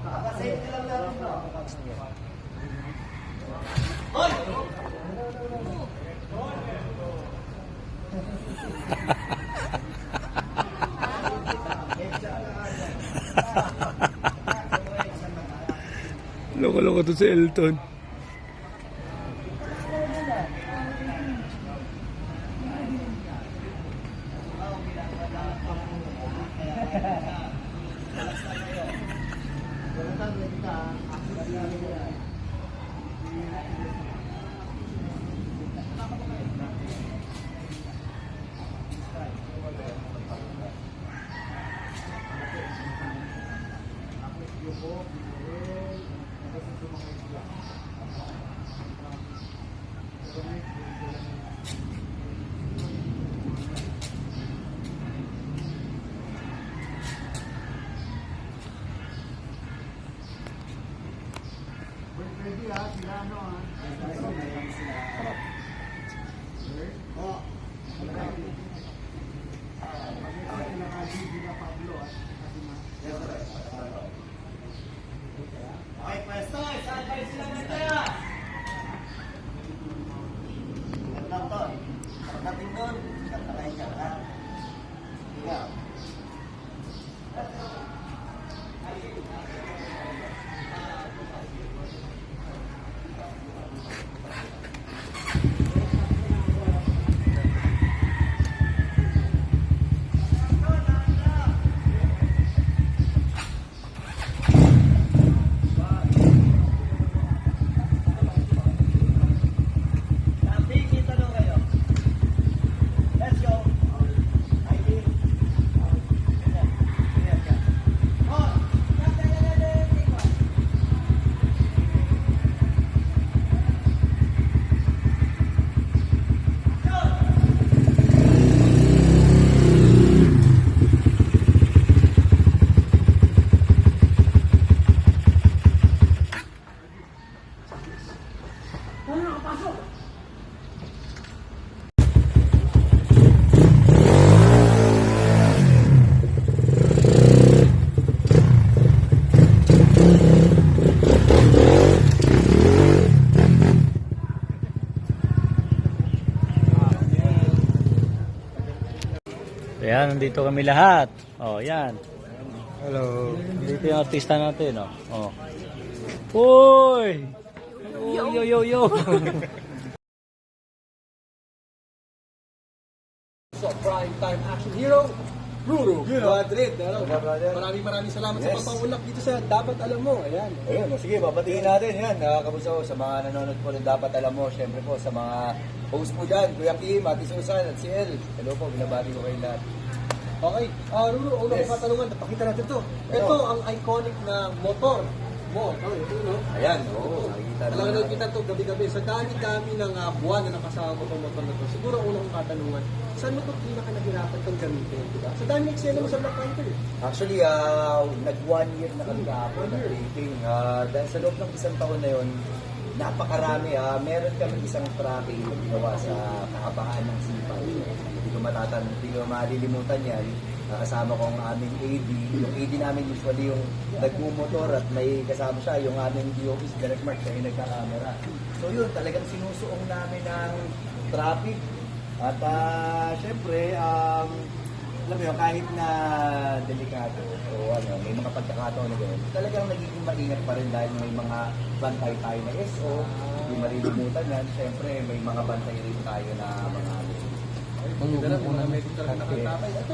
Nakasave ka lang natin, no? Hoy! Loko-loko to si Elton. Ready ha, sila ano ha. Okay, pwesto, saan kayo sila nagkaya? Lang to, pagdating doon, kantakayin ka na. Ikaw. Ayan, nandito kami lahat. Oh, yan. Hello. Nandito yung artista natin, oh. Oh. Uy! Yo, yo, yo. So, prime time action hero, Ruru Madrid. Maraming salamat sa pagpaulak dito sa Dapat Alam Mo. Ayan. Ayun, sige, babatiin natin yan. Kamusta sa mga nanonood po ng Dapat Alam Mo. Siyempre po sa mga host po dyan, Kuya Kim, Ate Susan, at si El. Hello po, binabati ko kayo lahat. Okay, Ruru, unang katanungan, napakita natin to. Ito ang iconic na motor mo. Ito, no? Ayan, oo, nakikita Alam naman. na kita to gabi-gabi. Sa dami-dami ng buwan na nakasama mo itong motor na to. Siguro unang katanungan, saan mo ito pinaka nahirapan itong gamitin? Diba? Sa dami eksena mo sa Black Panther. Actually, nag 1 year na kami kahapon na taping. Dahil sa loob ng isang taon na yun, napakarami. Meron kami isang tracking na ginawa sa kahabaan ng Sipag. Hindi ko malilimutan yan. Kasama ko ang aming AD. Yung AD namin usually yung nagmumotor at may kasama siya yung aming DOP, si Derek Mark, siya yung nagka-camera. So yun, talagang sinusuong namin ng traffic. At syempre, alam mo yun, kahit na delikado o may mga pagkakataon na gano'n, talagang nagiging maingat pa rin dahil may mga bantay tayo na SO, hindi malilimutan yan. Syempre, may mga bantay rin tayo na mga Ito,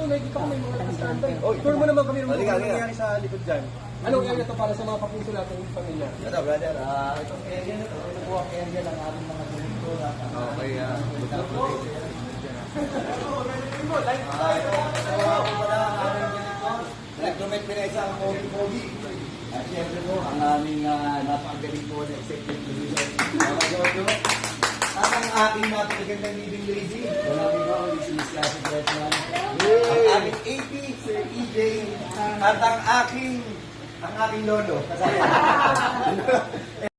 nakikita ko may mga nakastandby. Tour mo naman kami ng mga nangyayari sa likod dyan. Anong area to para sa mga kapuso natin yung pamilya? Ito, brother, itong area na ito, ito po ang area ng aming mga direktor. Okay, Electromed Pinesa ang Pogi. At syempre po, ang aming napakagaling po na executive producer. At ang aking napakagandang living lady. Maraming po, this is Classic Redman. Ang aming AP, Sir EJ. At ang aking lolo. Kasama.